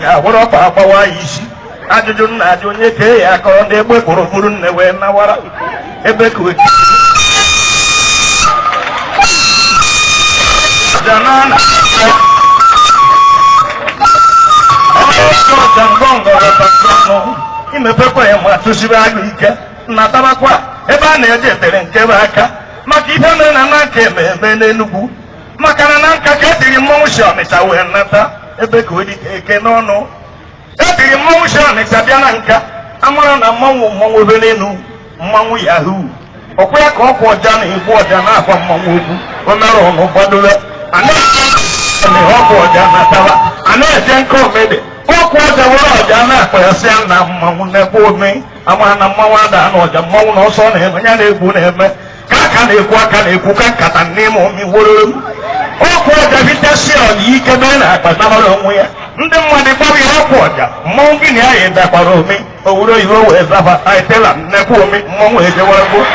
ga-ahụrụ ọkpa agbawa isi ajụjụ nna ajụ onye kee ya aka ọ na-egbe gburugburu nne wee nawara ebe ka imepekwa ya ma tụsiri agụ ike na tabakwa ebe a na-eje etere nke bụ aka maka ihe mere na nka ememe n'Enugwu maka na nka ka etiri mmọnwụ si Ọnịcha wee nata ebe ka odike eke n'ọnụ etiri mmọnwụ si Ọnịcha bịa na nka amara na mmọnwụ ebe n'elu mmọnwụ yahoo ọkwa ya ka ọkwa ọja na-egbu ọja na-akwa mmọnwụ okwu o mere ọnụ kwadobe ọkwa ọja natara a na-eje nke omede ọkwa ọja were ọja na-akpasịa na mmanwụ n'ebe ome amara na mmanwụ ada na ọja mmanwụ na ọsọ na-eme ya na-egbu na-eme ka aka na-ekwu ka nkata n'ime omi woro ọkwa ọja bitesi ọja ike mee na akpa nabara onwe ya ndị mmadụ gbawa ihe ọkwa ọja mmọnwụ gị na ya ya dakwara omi owuro oyibo wee zaba aitela nnekwu omi mmọnwụ ejewara gboo